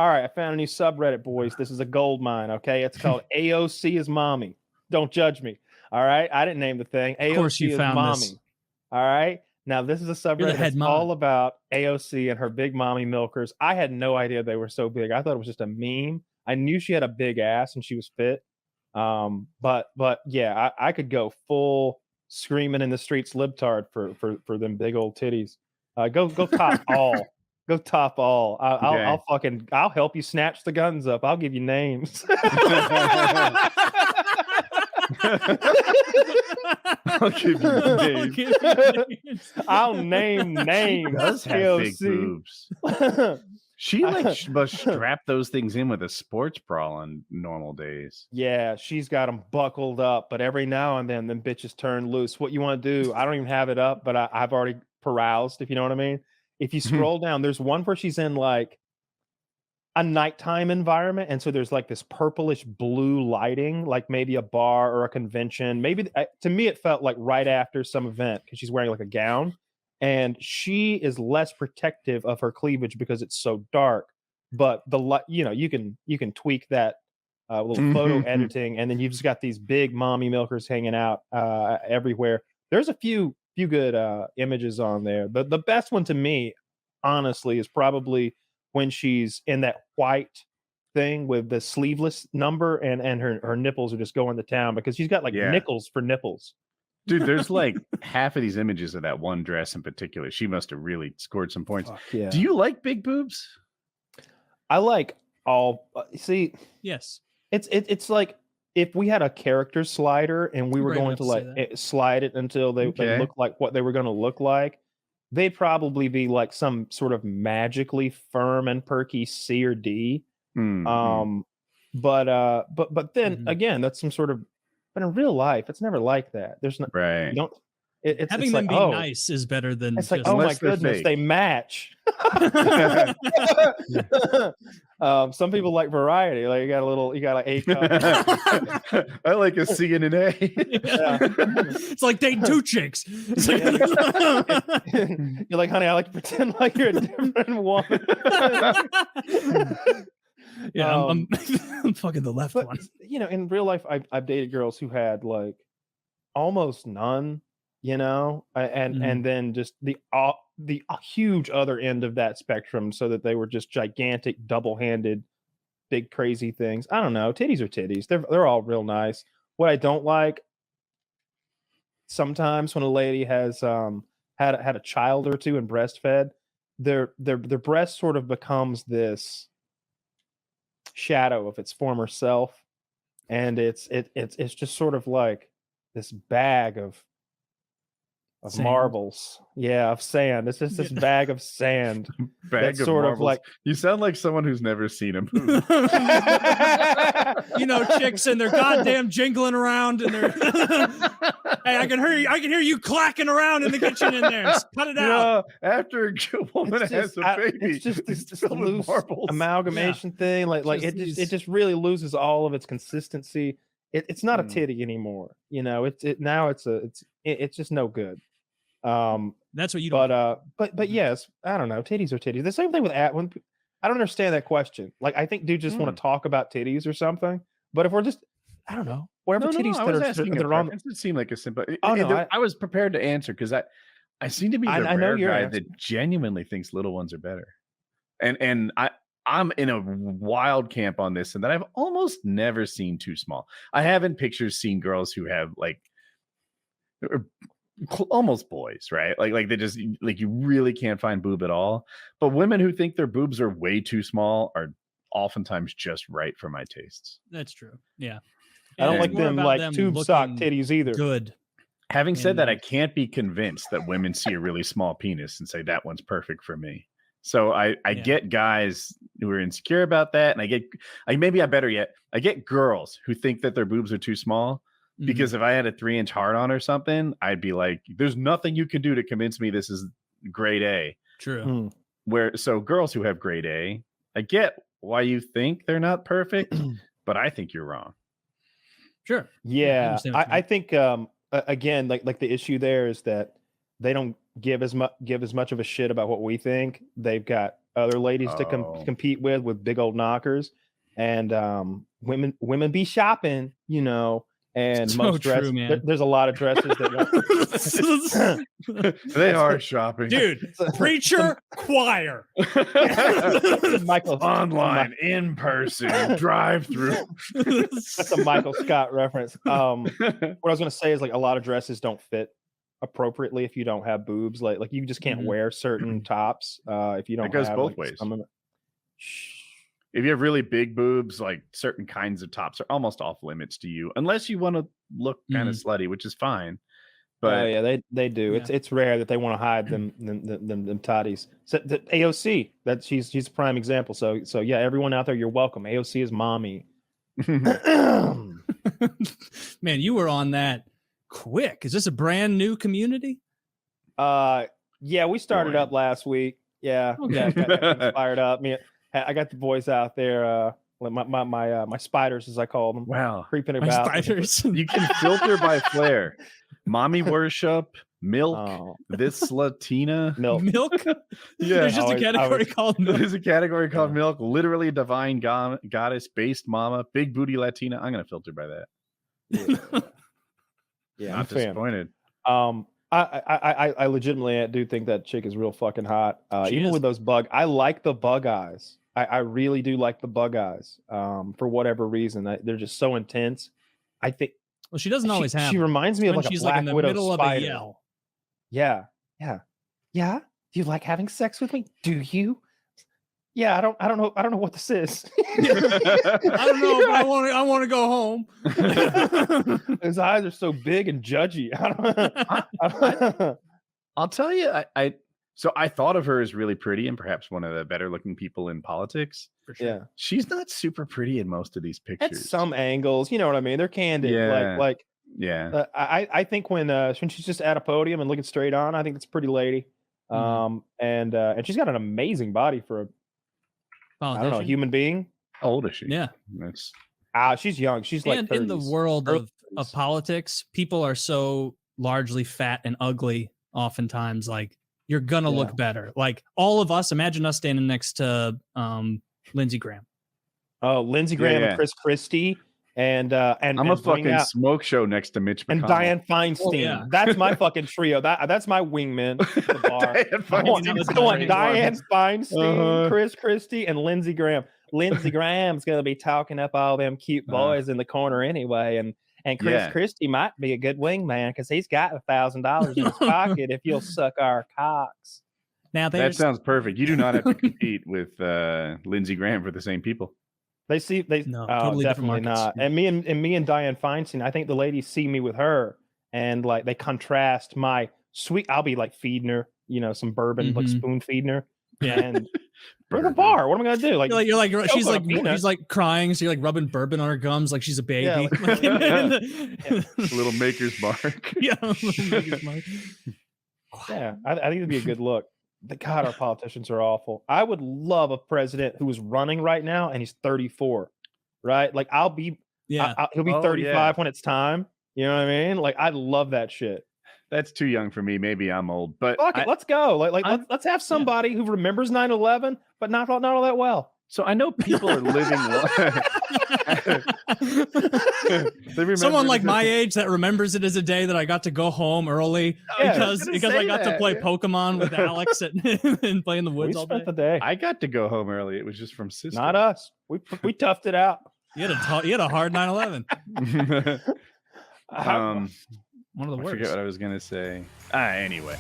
All right, I found a new subreddit, boys. This is a gold mine, okay? It's called AOCisMommy. Don't judge me, all right? I didn't name the thing. Of course you found AOCisMommy, this. all right? Now, this is a subreddit that's all about AOC and her big mommy milkers. I had no idea they were so big. I thought it was just a meme. I knew she had a big ass and she was fit. But yeah, I could go full screaming in the streets libtard for them big old titties. Go top all. Go top all. I'll help you snatch the guns up. I'll give you names. I'll give you names. I'll name names. She does have big boobs. She must strap those things in with a sports bra on normal days. Yeah, she's got them buckled up, but every now and then them bitches turn loose. What you want to do? I don't even have it up, but I've already perused, if you know what I mean. If you scroll down, there's one where she's in like a nighttime environment, and so there's like this purplish blue lighting, like maybe a bar or a convention. Maybe to me it felt like right after some event because she's wearing like a gown. And she is less protective of her cleavage because it's so dark. But you can tweak that little photo editing, and then you've just got these big mommy milkers hanging out everywhere. There's a few good images on there. The best one to me, honestly, is probably when she's in that white thing with the sleeveless number, and her nipples are just going to town because she's got like nickels for nipples. Dude, there's like half of these images of that one dress in particular. She must have really scored some points. Yeah. Do you like big boobs? I like all. See, yes, it's like if we had a character slider and we were going to like slide it until they look like what they were going to look like, they'd probably be like some sort of magically firm and perky C or D. But then again, that's some sort of. But in real life, it's never like that. There's no right. You don't. Having them be nice is better than. It's like, oh my goodness, they match. Some people like variety. Like you got like A cup. I like a C and an A. It's like dating two chicks. It's like, you're like, honey, I like to pretend like you're a different woman. Yeah, I'm fucking the left one. You know, in real life, I've dated girls who had like almost none, you know, and then just the huge other end of that spectrum, so that they were just gigantic, double-handed, big crazy things. I don't know. Titties are titties. They're all real nice. What I don't like sometimes when a lady has had a child or two and breastfed, their breast sort of becomes this shadow of its former self, and it's just sort of like this bag of sand. Marbles, of sand. It's just this bag of sand. Bag of sort marbles. Of like you sound like someone who's never seen a movie. You know, chicks and they're goddamn jingling around, and they're hey, I can hear you clacking around in the kitchen in there. Just cut it out. After a woman has a baby, it's just this loose amalgamation thing. Like it just really loses all of its consistency. It's not a titty anymore. You know, it's just no good. That's what you don't. But yes, I don't know. Titties are titties. The same thing with when I don't understand that question. Like, I think dudes just want to talk about titties or something. But if we're just, I don't know, wherever titties that are on, it seemed like a simple. I was prepared to answer because I seem to be the rare guy that genuinely thinks little ones are better, and I'm in a wild camp on this, and that I've almost never seen too small. I have in pictures seen girls who have like almost boys, right? Like they just like you really can't find boob at all. But women who think their boobs are way too small are oftentimes just right for my tastes. That's true. Yeah. I don't like them like tube sock titties either. Good. Having said that, I can't be convinced that women see a really small penis and say that one's perfect for me. So I get guys who are insecure about that, and I get girls who think that their boobs are too small. Because if I had a 3-inch hard on or something, I'd be like, there's nothing you can do to convince me this is grade A. True. So girls who have grade A, I get why you think they're not perfect, but I think you're wrong. Sure. Yeah. I think again, like the issue there is that they don't give as much of a shit about what we think. They've got other ladies to Oh. compete with big old knockers, and women be shopping, you know. And So most true, dresses, man. there's a lot of dresses that They are shopping. Dude, preacher, choir. Michael Online, in person, drive through. That's a Michael Scott reference. What I was gonna say is like a lot of dresses don't fit appropriately if you don't have boobs. Like you just can't Mhm. wear certain tops if you don't. It goes have, both like, ways. some of it. If you have really big boobs, like certain kinds of tops are almost off limits to you, unless you want to look kind of slutty, which is fine. But Oh yeah, they do. Yeah. It's rare that they want to hide them toddies. So the AOC, that she's a prime example. So yeah, everyone out there, you're welcome. AOC is mommy. Man, you were on that quick. Is this a brand new community? Yeah, we started up last week. Yeah, Okay. yeah, got fired up. I got the boys out there. My spiders, as I call them, wow, creeping My about. spiders. you can filter by flair. Mommy worship, milk, Oh, this Latina. milk. Milk? Yeah, There's just a category called milk. there's a category called Yeah. milk. Literally a divine goddess, based mama, big booty Latina. I'm gonna filter by that. Yeah, I'm Not a fan. disappointed. I legitimately do think that chick is real fucking hot. She Even is. with those I like the bug eyes. I really do like the bug eyes. For whatever reason, they're just so intense. I think Well, she doesn't always have. She them. reminds me of When like a she's Black like in the Widow middle spider. of a yell. Yeah. Do you like having sex with me? Do you? Yeah, I don't know what this is. I don't know, but I want to go home. His eyes are so big and judgy. I'll tell you, so I thought of her as really pretty and perhaps one of the better looking people in politics. For sure. Yeah. She's not super pretty in most of these pictures. At some angles, you know what I mean? They're candid. Yeah. Like Yeah. I think when she's just at a podium and looking straight on, I think that's a pretty lady. And she's got an amazing body for a I don't know, human being. How old is she? Yeah. That's She's young. She's like And 30s. in the world Early of 30s. politics, people are so largely fat and ugly oftentimes. Like, you're gonna look better. Like, all of us, imagine us standing next to Lindsey Graham. Oh, Lindsey Graham and Chris Christie and I'm a fucking smoke show next to Mitch McConnell. and Diane Feinstein. yeah. That's my fucking trio. That's my wingman at the bar. I want Diane Feinstein, Chris Christie, and Lindsey Graham. Lindsey Graham's gonna be talking up all them cute boys in the corner anyway, and Chris Christie might be a good wingman because he's got $1,000 in his pocket if you'll suck our cocks. Now that sounds perfect. You do not have to compete with Lindsey Graham for the same people. No, totally definitely not. And me and Diane Feinstein, I think the ladies see me with her and like they contrast my sweet. I'll be like feeding her, some bourbon, like spoon feeding her. Yeah. And we're at the bar. What am I gonna do? Like she's like crying, so you're like rubbing bourbon on her gums, like she's a baby. Little maker's mark. Yeah, maker's mark. Yeah, I think it'd be a good look. God, our politicians are awful. I would love a president who is running right now and he's 34, right? Like he'll be 35 when it's time. You know what I mean? Like I'd love that shit. That's too young for me. Maybe I'm old, but fuck it, let's go. Let's have somebody who remembers 9/11, but not all that well. So I know people are living. Someone like my age that remembers it as a day that I got to go home early because I got to play Pokemon with Alex and play in the woods all day. The day. I got to go home early. It was just from Cisco. Not us. We toughed it out. You had a hard 9/11. One of the worst. I forget what I was gonna say. Anyway.